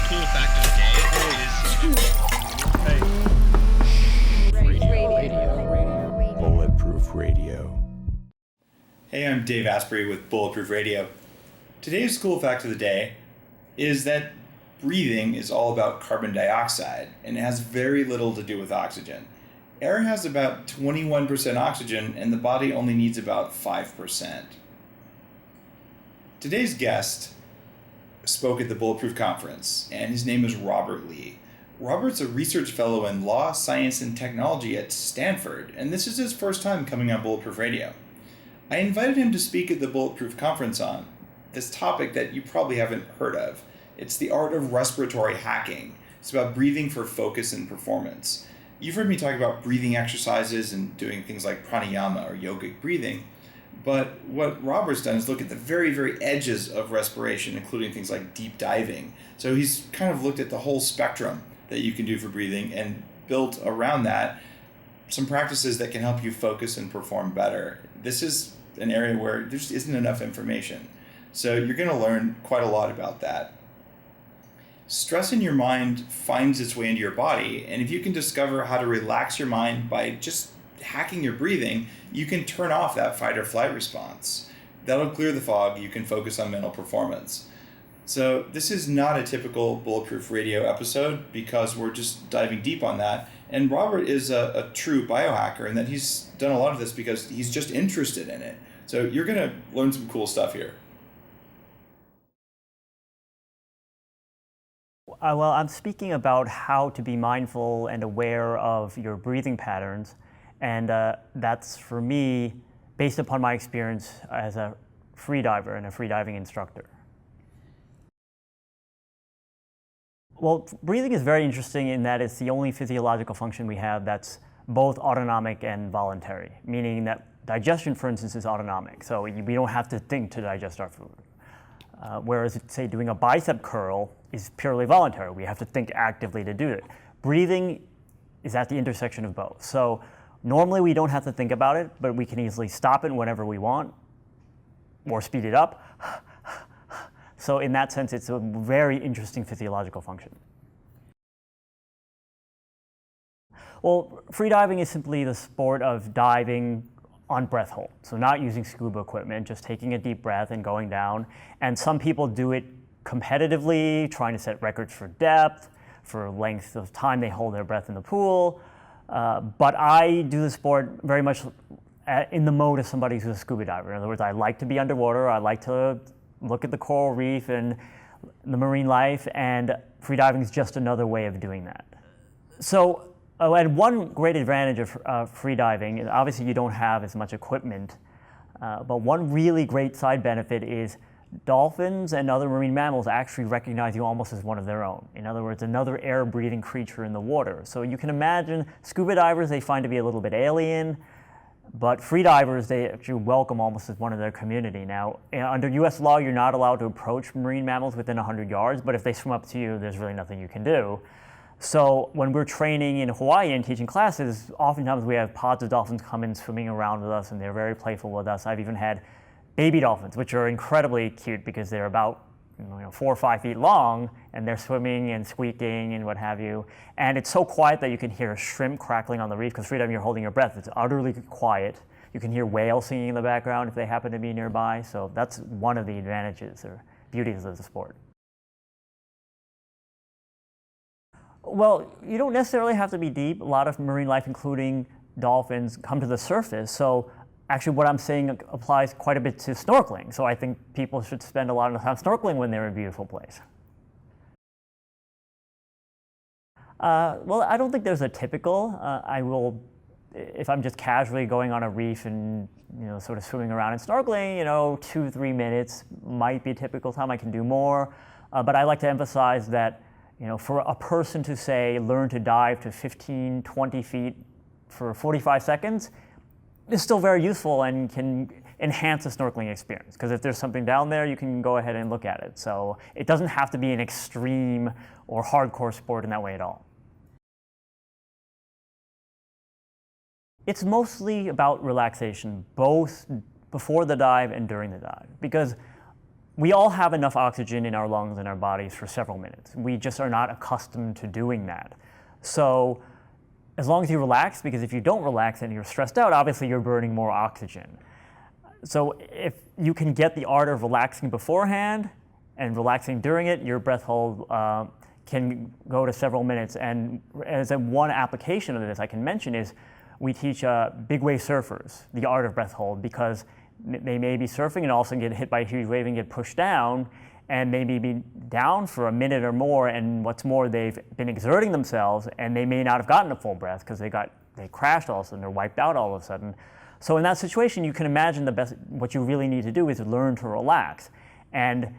cool fact of the day is... Bulletproof Radio. Hey, I'm Dave Asprey with Bulletproof Radio. Today's cool fact of the day is that breathing is all about carbon dioxide and it has very little to do with oxygen. Air has about 21% oxygen and the body only needs about 5%. Today's guest spoke at the Bulletproof Conference, and his name is Robert Lee. Robert's a research fellow in law, science, and technology at Stanford, and this is his first time coming on Bulletproof Radio. I invited him to speak at the Bulletproof Conference on this topic that you probably haven't heard of. It's the art of respiratory hacking. It's about breathing for focus and performance. You've heard me talk about breathing exercises and doing things like pranayama or yogic breathing. But what Robert's done is look at the very, very edges of respiration, including things like deep diving. So he's kind of looked at the whole spectrum that you can do for breathing and built around that some practices that can help you focus and perform better. This is an area where there just isn't enough information. So you're going to learn quite a lot about that. Stress in your mind finds its way into your body, and if you can discover how to relax your mind by just hacking your breathing, you can turn off that fight or flight response. That'll clear the fog. You can focus on mental performance. So this is not a typical Bulletproof Radio episode because we're just diving deep on that. And Robert is a true biohacker in that he's done a lot of this because he's just interested in it. So you're going to learn some cool stuff here. Well, I'm speaking about how to be mindful and aware of your breathing patterns. And that's, for me, based upon my experience as a freediver and a freediving instructor. Well, breathing is very interesting in that it's the only physiological function we have that's both autonomic and voluntary, meaning that digestion, for instance, is autonomic. So we don't have to think to digest our food. Whereas, say, doing a bicep curl is purely voluntary. We have to think actively to do it. Breathing is at the intersection of both. So normally we don't have to think about it, but we can easily stop it whenever we want or speed it up. So in that sense, it's a very interesting physiological function. Well, freediving is simply the sport of diving on breath hold. So not using scuba equipment, just taking a deep breath and going down. And some people do it competitively, trying to set records for depth, for length of time they hold their breath in the pool. But I do the sport very much in the mode of somebody who's a scuba diver. In other words, I like to be underwater. I like to look at the coral reef and the marine life, and freediving is just another way of doing that. So, and one great advantage of freediving is obviously you don't have as much equipment, but one really great side benefit is dolphins and other marine mammals actually recognize you almost as one of their own. In other words, another air-breathing creature in the water. So you can imagine scuba divers they find to be a little bit alien, but freedivers they actually welcome almost as one of their community. Now, under U.S. law, you're not allowed to approach marine mammals within 100 yards, but if they swim up to you, there's really nothing you can do. So when we're training in Hawaii and teaching classes, oftentimes we have pods of dolphins come in swimming around with us, and they're very playful with us. I've even had baby dolphins, which are incredibly cute because they're about 4 or 5 feet long, and they're swimming and squeaking and what have you. And it's so quiet that you can hear shrimp crackling on the reef because freediving you're holding your breath. It's utterly quiet. You can hear whales singing in the background if they happen to be nearby. So that's one of the advantages or beauties of the sport. Well, you don't necessarily have to be deep. A lot of marine life, including dolphins, come to the surface. So actually what I'm saying applies quite a bit to snorkeling. So I think people should spend a lot of time snorkeling when they're in a beautiful place. Well, I don't think there's a typical. I will, if I'm just casually going on a reef and sort of swimming around and snorkeling, 2-3 minutes might be a typical time. I can do more, but I like to emphasize that for a person to say learn to dive to 15, 20 feet for 45 seconds is still very useful and can enhance the snorkeling experience. Because if there's something down there, you can go ahead and look at it. So it doesn't have to be an extreme or hardcore sport in that way at all. It's mostly about relaxation, both before the dive and during the dive. Because we all have enough oxygen in our lungs and our bodies for several minutes. We just are not accustomed to doing that. So as long as you relax, because if you don't relax and you're stressed out, obviously you're burning more oxygen. So if you can get the art of relaxing beforehand and relaxing during it, your breath hold can go to several minutes. And as one application of this I can mention is we teach big wave surfers the art of breath hold, because they may be surfing and also get hit by a huge wave and get pushed down, and they may be down for a minute or more, and what's more, they've been exerting themselves and they may not have gotten a full breath because they crashed all of a sudden, they're wiped out all of a sudden. So in that situation, you can imagine what you really need to do is learn to relax. And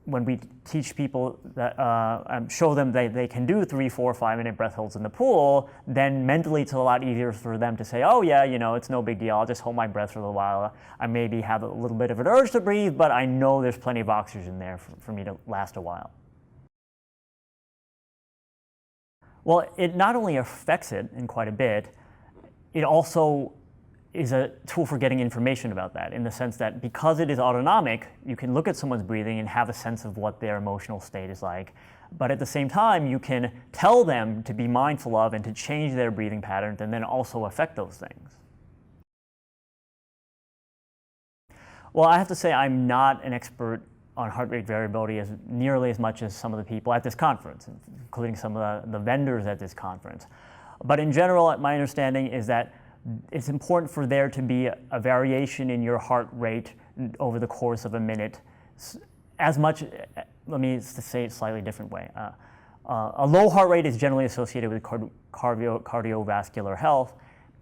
when we teach people that, show them they can do 3, 4, 5-minute breath holds in the pool, then mentally it's a lot easier for them to say, oh yeah, it's no big deal, I'll just hold my breath for a little while. I maybe have a little bit of an urge to breathe, but I know there's plenty of oxygen there for me to last a while. Well, it not only affects it in quite a bit, it also is a tool for getting information about that, in the sense that because it is autonomic, you can look at someone's breathing and have a sense of what their emotional state is like. But at the same time, you can tell them to be mindful of and to change their breathing patterns and then also affect those things. Well, I have to say I'm not an expert on heart rate variability nearly as much as some of the people at this conference, including some of the vendors at this conference. But in general, my understanding is that it's important for there to be a variation in your heart rate over the course of a minute. As much, let me say it a slightly different way. A low heart rate is generally associated with cardiovascular health,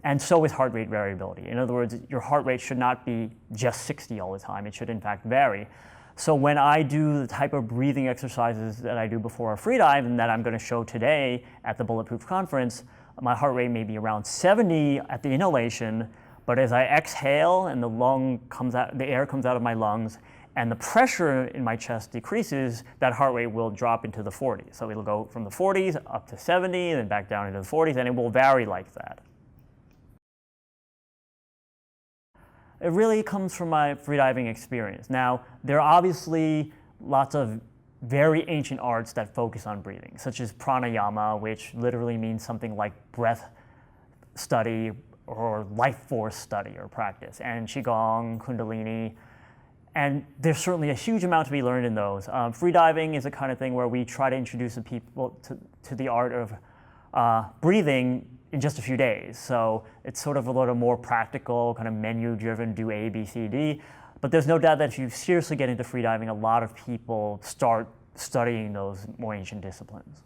and so is heart rate variability. In other words, your heart rate should not be just 60 all the time. It should in fact vary. So when I do the type of breathing exercises that I do before a free dive and that I'm going to show today at the Bulletproof Conference, my heart rate may be around 70 at the inhalation, but as I exhale and the air comes out of my lungs and the pressure in my chest decreases, that heart rate will drop into the 40s. So it'll go from the 40s up to 70, then back down into the 40s, and it will vary like that. It really comes from my freediving experience. Now, there are obviously lots of very ancient arts that focus on breathing, such as pranayama, which literally means something like breath study or life force study or practice, and qigong, kundalini, and there's certainly a huge amount to be learned in those. Freediving is the kind of thing where we try to introduce the people to the art of breathing in just a few days. So it's sort of a little more practical, kind of menu-driven, do A, B, C, D. But there's no doubt that if you seriously get into freediving, a lot of people start studying those more ancient disciplines.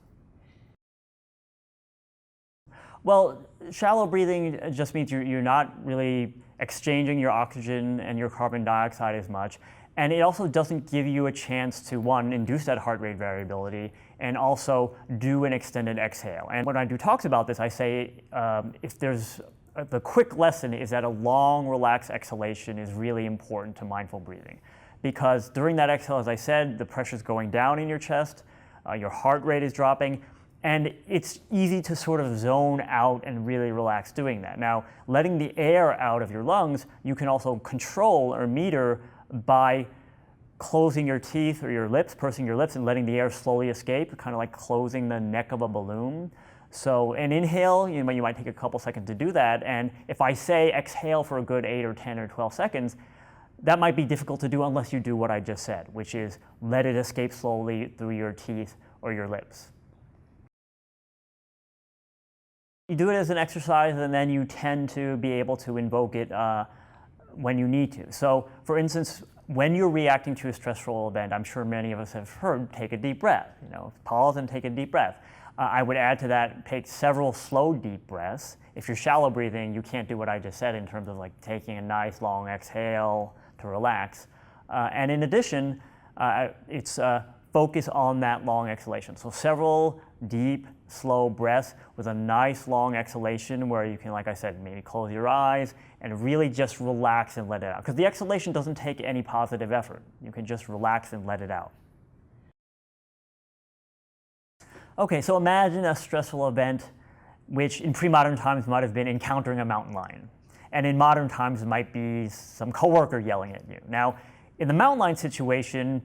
Well, shallow breathing just means you're not really exchanging your oxygen and your carbon dioxide as much. And it also doesn't give you a chance to, one, induce that heart rate variability, and also do an extended exhale. And when I do talks about this, I say the quick lesson is that a long, relaxed exhalation is really important to mindful breathing. Because during that exhale, as I said, the pressure's going down in your chest, your heart rate is dropping, and it's easy to sort of zone out and really relax doing that. Now, letting the air out of your lungs, you can also control or meter by closing your teeth or your lips, pursing your lips, and letting the air slowly escape, kind of like closing the neck of a balloon. So an inhale, you might take a couple seconds to do that, and if I say exhale for a good 8 or 10 or 12 seconds, that might be difficult to do unless you do what I just said, which is let it escape slowly through your teeth or your lips. You do it as an exercise, and then you tend to be able to invoke it when you need to. So, for instance, when you're reacting to a stressful event, I'm sure many of us have heard, take a deep breath. Pause and take a deep breath. I would add to that, take several slow, deep breaths. If you're shallow breathing, you can't do what I just said in terms of like taking a nice long exhale to relax. And in addition, it's focus on that long exhalation. So several deep, slow breaths with a nice long exhalation where you can, like I said, maybe close your eyes and really just relax and let it out. Because the exhalation doesn't take any positive effort. You can just relax and let it out. Okay, so imagine a stressful event which in pre-modern times might have been encountering a mountain lion. And in modern times it might be some coworker yelling at you. Now, in the mountain lion situation,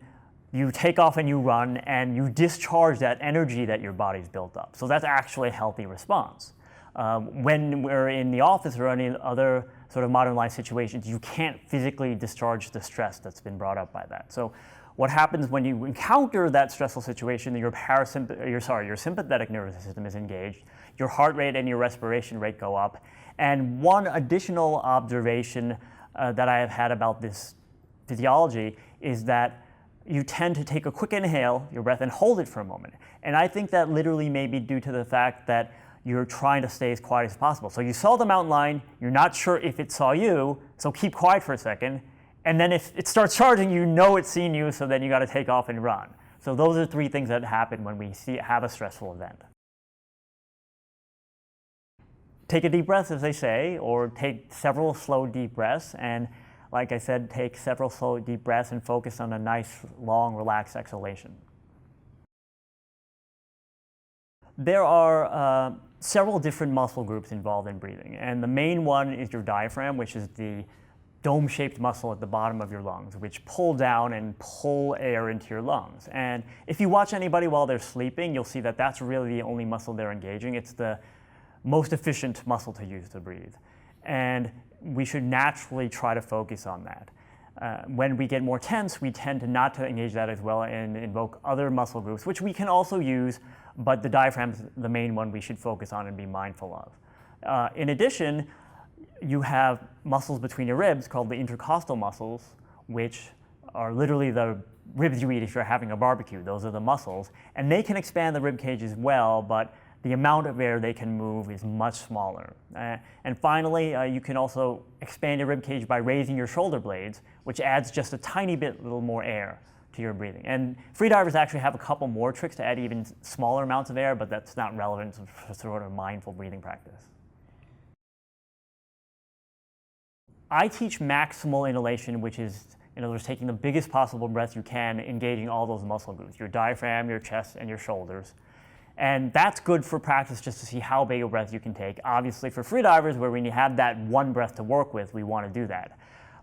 you take off and you run, and you discharge that energy that your body's built up. So that's actually a healthy response. When we're in the office or any other sort of modern life situations, you can't physically discharge the stress that's been brought up by that. So what happens when you encounter that stressful situation, your sympathetic nervous system is engaged, your heart rate and your respiration rate go up. And one additional observation that I have had about this physiology is that you tend to take a quick inhale, your breath, and hold it for a moment. And I think that literally may be due to the fact that you're trying to stay as quiet as possible. So you saw the mountain lion, you're not sure if it saw you, so keep quiet for a second. And then if it starts charging, you know it's seen you, so then you got to take off and run. So those are three things that happen when we have a stressful event. Take a deep breath, as they say, or take several slow, deep breaths. And like I said, take several slow, deep breaths and focus on a nice, long, relaxed exhalation. There are several different muscle groups involved in breathing. And the main one is your diaphragm, which is the dome-shaped muscle at the bottom of your lungs, which pull down and pull air into your lungs. And if you watch anybody while they're sleeping, you'll see that that's really the only muscle they're engaging. It's the most efficient muscle to use to breathe. And we should naturally try to focus on that. When we get more tense, we tend to not to engage that as well and invoke other muscle groups, which we can also use, but the diaphragm is the main one we should focus on and be mindful of. In addition, you have muscles between your ribs called the intercostal muscles, which are literally the ribs you eat if you're having a barbecue. Those are the muscles. And they can expand the rib cage as well, but the amount of air they can move is much smaller. And finally, you can also expand your rib cage by raising your shoulder blades, which adds just a tiny bit little more air to your breathing. And freedivers actually have a couple more tricks to add even smaller amounts of air, but that's not relevant for sort of mindful breathing practice. I teach maximal inhalation, which is, in other words, taking the biggest possible breath you can, engaging all those muscle groups, your diaphragm, your chest, and your shoulders. And that's good for practice just to see how big a breath you can take. Obviously for freedivers, where when you have that one breath to work with, we want to do that.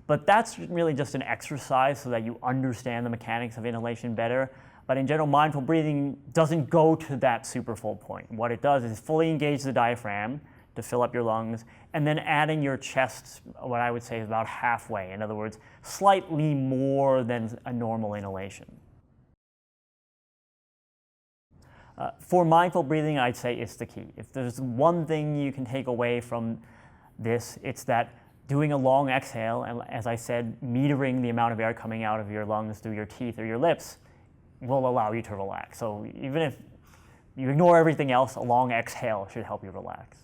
But that's really just an exercise so that you understand the mechanics of inhalation better. But in general, mindful breathing doesn't go to that super full point. What it does is fully engage the diaphragm to fill up your lungs, and then adding your chest, what I would say is about halfway. In other words, slightly more than a normal inhalation. For mindful breathing, I'd say it's the key. If there's one thing you can take away from this, it's that doing a long exhale, and as I said, metering the amount of air coming out of your lungs through your teeth or your lips will allow you to relax. So even if you ignore everything else, a long exhale should help you relax.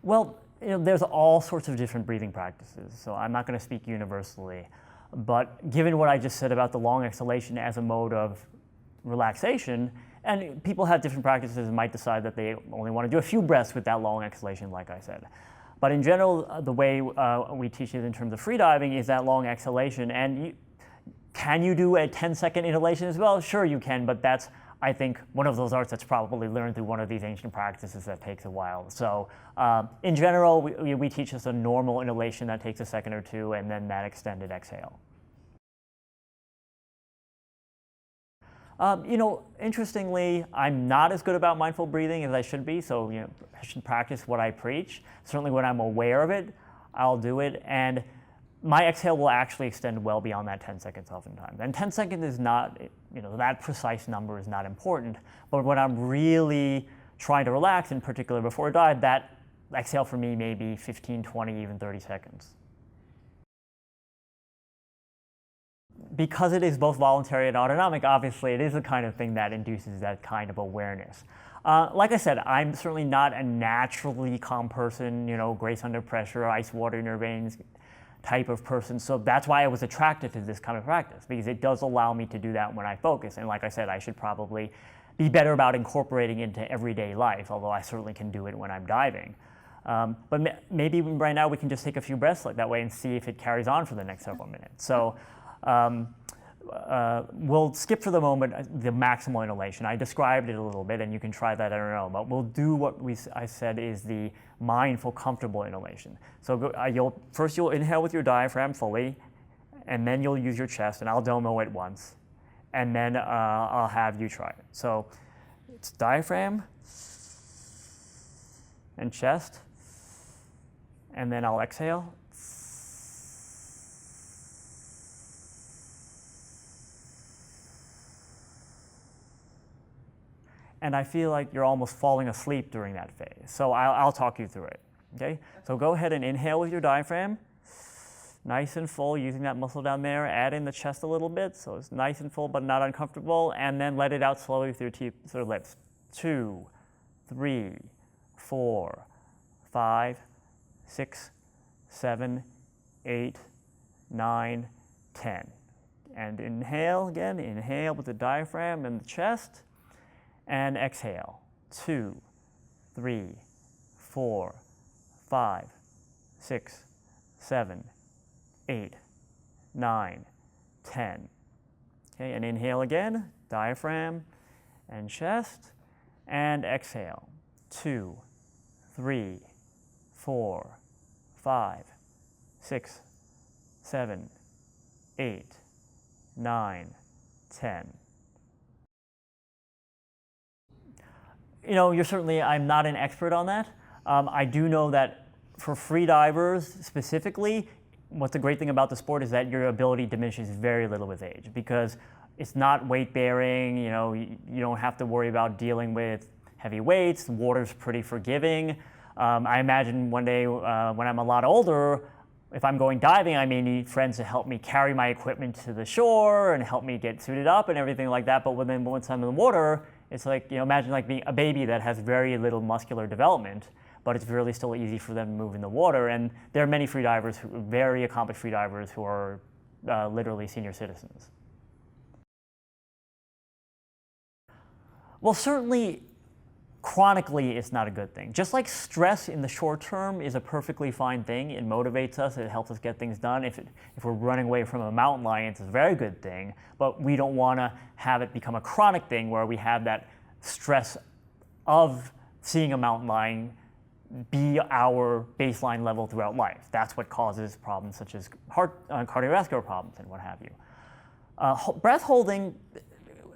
Well, there's all sorts of different breathing practices, so I'm not going to speak universally. But given what I just said about the long exhalation as a mode of relaxation, and people have different practices and might decide that they only want to do a few breaths with that long exhalation, like I said. But in general, the way we teach it in terms of freediving is that long exhalation. And can you do a 10-second inhalation as well? Sure you can, but that's, I think, one of those arts that's probably learned through one of these ancient practices that takes a while. So in general, we teach us a normal inhalation that takes a second or two, and then that extended exhale. Interestingly, I'm not as good about mindful breathing as I should be, so I should practice what I preach. Certainly when I'm aware of it, I'll do it, and my exhale will actually extend well beyond that 10 seconds oftentimes. And 10 seconds is not, that precise number is not important, but when I'm really trying to relax, in particular before I dive, that exhale for me may be 15, 20, even 30 seconds. Because it is both voluntary and autonomic, obviously it is the kind of thing that induces that kind of awareness. Like I said, I'm certainly not a naturally calm person, grace under pressure, ice water in your veins type of person. So that's why I was attracted to this kind of practice, because it does allow me to do that when I focus. And like I said, I should probably be better about incorporating it into everyday life, although I certainly can do it when I'm diving. But maybe right now we can just take a few breaths like that way and see if it carries on for the next several minutes. So we'll skip for the moment the maximal inhalation. I described it a little bit, and you can try that on your own, but we'll do what I said is the mindful, comfortable inhalation. So you'll inhale with your diaphragm fully, and then you'll use your chest, and I'll demo it once, and then I'll have you try it. So it's diaphragm and chest, and then I'll exhale. And I feel like you're almost falling asleep during that phase. So I'll talk you through it, okay? So go ahead and inhale with your diaphragm, nice and full, using that muscle down there. Add in the chest a little bit, so it's nice and full but not uncomfortable, and then let it out slowly through your teeth, through your lips. 2, 3, 4, 5, 6, 7, 8, 9, 10. And inhale again, inhale with the diaphragm and the chest. And exhale, 2, 3, 4, 5, 6, 7, 8, 9, 10. Okay, and inhale again, diaphragm and chest, and exhale, 2, 3, 4, 5, 6, 7, 8, 9, 10. You know, I'm not an expert on that. I do know that for free divers specifically, what's the great thing about the sport is that your ability diminishes very little with age, because it's not weight bearing. You know, you don't have to worry about dealing with heavy weights. The water's pretty forgiving. I imagine one day when I'm a lot older, if I'm going diving, I may need friends to help me carry my equipment to the shore and help me get suited up and everything like that. But once I'm in the water, it's like, imagine like being a baby that has very little muscular development, but it's really still easy for them to move in the water. And there are many very accomplished free divers who are literally senior citizens. Well, certainly chronically it's not a good thing. Just like stress in the short term is a perfectly fine thing. It motivates us, it helps us get things done. If we're running away from a mountain lion, it's a very good thing, but we don't want to have it become a chronic thing where we have that stress of seeing a mountain lion be our baseline level throughout life. That's what causes problems such as cardiovascular problems and what have you. Breath holding,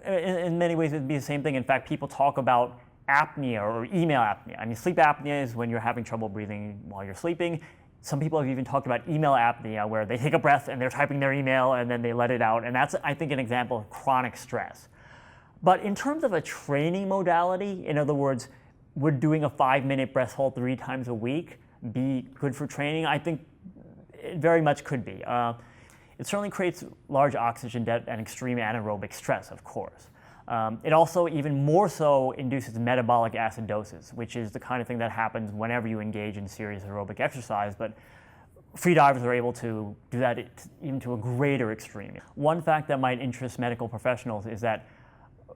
in many ways, would be the same thing. In fact, people talk about apnea or email apnea. I mean, sleep apnea is when you're having trouble breathing while you're sleeping. Some people have even talked about email apnea, where they take a breath and they're typing their email and then they let it out. And that's, I think, an example of chronic stress. But in terms of a training modality, in other words, would doing a 5-minute breath hold 3 times a week be good for training? I think it very much could be. It certainly creates large oxygen debt and extreme anaerobic stress, of course. It also, even more so, induces metabolic acidosis, which is the kind of thing that happens whenever you engage in serious aerobic exercise, but free divers are able to do that even to a greater extreme. One fact that might interest medical professionals is that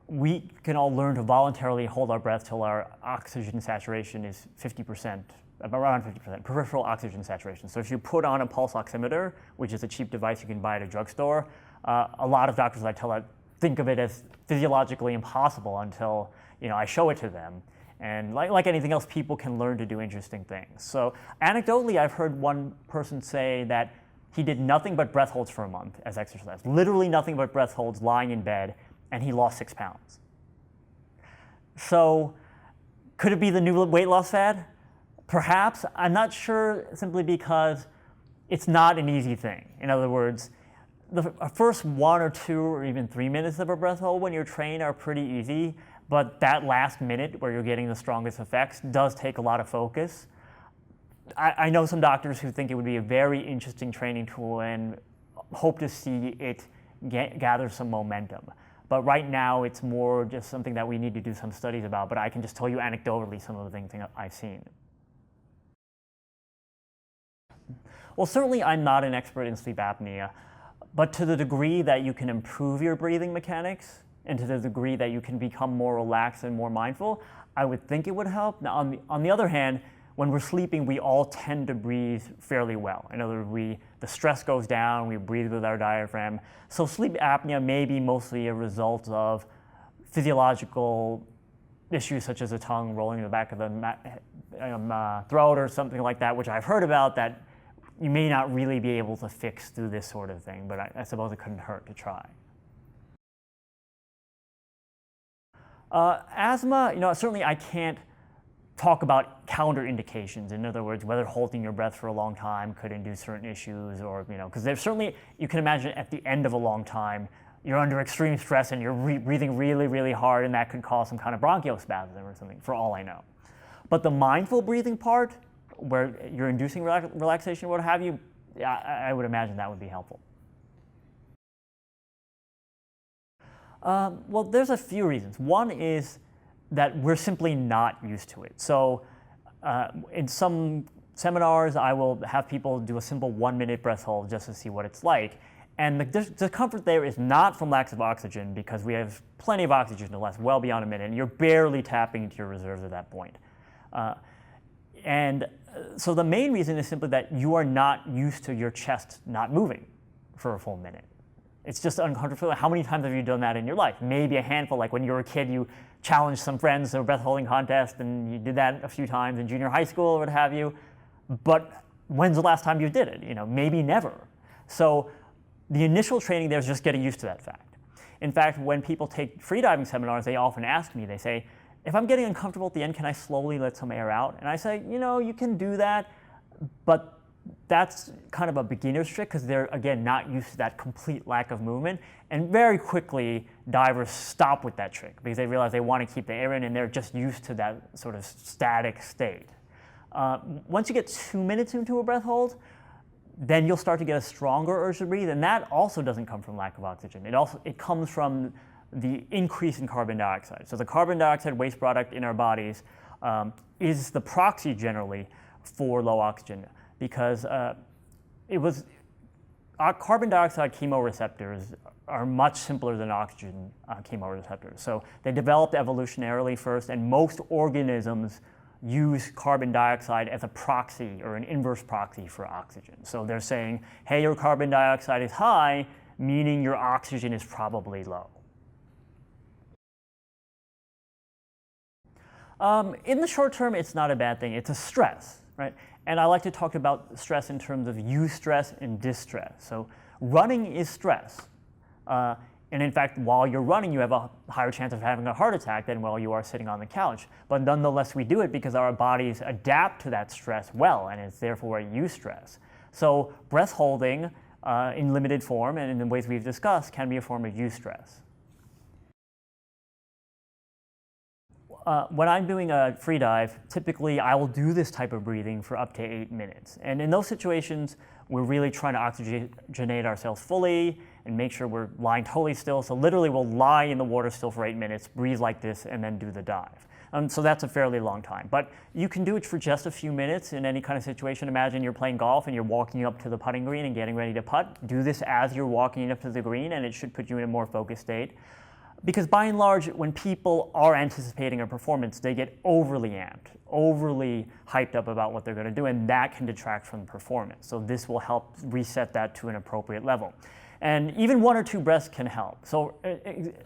we can all learn to voluntarily hold our breath till our oxygen saturation is 50%, around 50%, peripheral oxygen saturation. So if you put on a pulse oximeter, which is a cheap device you can buy at a drugstore, a lot of doctors I tell that think of it as physiologically impossible until I show it to them. And like anything else, people can learn to do interesting things. So anecdotally, I've heard one person say that he did nothing but breath holds for a month as exercise, literally nothing but breath holds lying in bed, and he lost 6 pounds. So could it be the new weight loss fad? Perhaps. I'm not sure, simply because it's not an easy thing. In other words, the first 1 or 2 or even 3 minutes of a breath hold when you're trained are pretty easy, but that last minute where you're getting the strongest effects does take a lot of focus. I know some doctors who think it would be a very interesting training tool and hope to see it gather some momentum. But right now it's more just something that we need to do some studies about, but I can just tell you anecdotally some of the things I've seen. Well, certainly I'm not an expert in sleep apnea, but to the degree that you can improve your breathing mechanics and to the degree that you can become more relaxed and more mindful, I would think it would help. Now, on the other hand, when we're sleeping, we all tend to breathe fairly well. In other words, the stress goes down, we breathe with our diaphragm. So sleep apnea may be mostly a result of physiological issues such as the tongue rolling in the back of the throat or something like that, which I've heard about, that you may not really be able to fix through this sort of thing, but I suppose it couldn't hurt to try. Asthma, certainly I can't talk about counter indications. In other words, whether holding your breath for a long time could induce certain issues, or because there's certainly, you can imagine at the end of a long time, you're under extreme stress and you're breathing really, really hard, and that could cause some kind of bronchospasm or something, for all I know. But the mindful breathing part, where you're inducing relaxation, what have you, I would imagine that would be helpful. Well, there's a few reasons. One is that we're simply not used to it. So in some seminars, I will have people do a simple 1-minute breath hold just to see what it's like. And the discomfort there is not from lack of oxygen, because we have plenty of oxygen to last well beyond a minute, and you're barely tapping into your reserves at that point. So the main reason is simply that you are not used to your chest not moving for a full minute. It's just uncomfortable. How many times have you done that in your life? Maybe a handful, like when you were a kid, you challenged some friends to a breath holding contest, and you did that a few times in junior high school or what have you. But when's the last time you did it? Maybe never. So the initial training there is just getting used to that fact. In fact, when people take freediving seminars, they often ask me, they say, if I'm getting uncomfortable at the end, can I slowly let some air out? And I say, you can do that, but that's kind of a beginner's trick, because they're, again, not used to that complete lack of movement. And very quickly, divers stop with that trick because they realize they want to keep the air in, and they're just used to that sort of static state. Once you get 2 minutes into a breath hold, then you'll start to get a stronger urge to breathe, and that also doesn't come from lack of oxygen. It comes from the increase in carbon dioxide. So the carbon dioxide waste product in our bodies is the proxy generally for low oxygen, because carbon dioxide chemoreceptors are much simpler than oxygen chemoreceptors. So they developed evolutionarily first, and most organisms use carbon dioxide as a proxy or an inverse proxy for oxygen. So they're saying, hey, your carbon dioxide is high, meaning your oxygen is probably low. In the short term, it's not a bad thing. It's a stress, right? And I like to talk about stress in terms of eustress and distress. So running is stress. And in fact, while you're running, you have a higher chance of having a heart attack than while you are sitting on the couch. But nonetheless, we do it because our bodies adapt to that stress well, and it's therefore a eustress. So breath holding in limited form and in the ways we've discussed can be a form of eustress. When I'm doing a free dive, typically I will do this type of breathing for up to 8 minutes. And in those situations, we're really trying to oxygenate ourselves fully and make sure we're lying totally still. So literally we'll lie in the water still for 8 minutes, breathe like this, and then do the dive. So that's a fairly long time. But you can do it for just a few minutes in any kind of situation. Imagine you're playing golf and you're walking up to the putting green and getting ready to putt. Do this as you're walking up to the green, and it should put you in a more focused state. Because by and large, when people are anticipating a performance, they get overly amped, overly hyped up about what they're going to do, and that can detract from the performance. So this will help reset that to an appropriate level. And even 1 or 2 breaths can help. So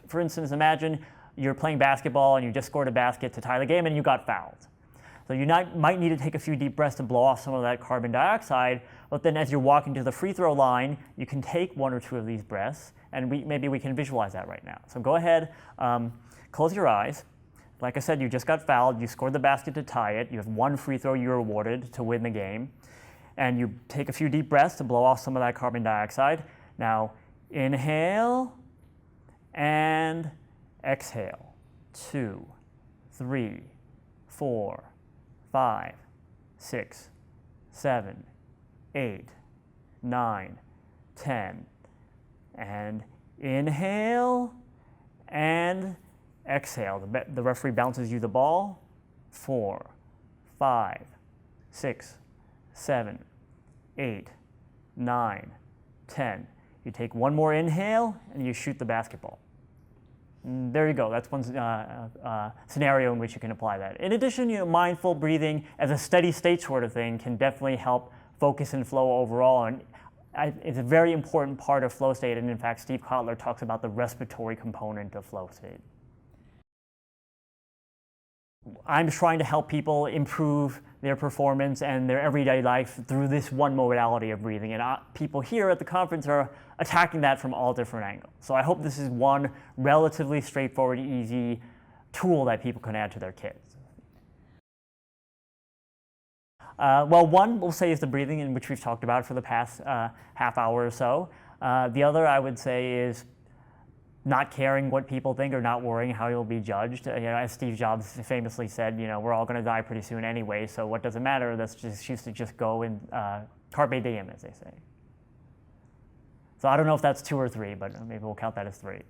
for instance, imagine you're playing basketball and you just scored a basket to tie the game and you got fouled. So you might need to take a few deep breaths to blow off some of that carbon dioxide, but then as you're walking to the free throw line, you can take 1 or 2 of these breaths, and maybe we can visualize that right now. So go ahead, close your eyes. Like I said, you just got fouled, you scored the basket to tie it, you have 1 free throw you're awarded to win the game, and you take a few deep breaths to blow off some of that carbon dioxide. Now, inhale and exhale. 2, 3, 4, 5, 6, 7, 8, 9, 10. And inhale and exhale. The referee bounces you the ball. 4, 5, 6, 7, 8, 9, 10. You take 1 more inhale and you shoot the basketball. And there you go. That's one scenario in which you can apply that. In addition, mindful breathing as a steady state sort of thing can definitely help focus and flow overall. And it's a very important part of flow state. And in fact, Steve Kotler talks about the respiratory component of flow state. I'm trying to help people improve their performance and their everyday life through this one modality of breathing. And people here at the conference are attacking that from all different angles. So I hope this is one relatively straightforward, easy tool that people can add to their kits. Well, one we'll say is the breathing, in which we've talked about for the past half hour or so. The other I would say is not caring what people think or not worrying how you'll be judged. As Steve Jobs famously said, we're all going to die pretty soon anyway, so what does it matter? Let's just choose to just go and carpe diem, as they say. So I don't know if that's 2 or 3, but maybe we'll count that as 3.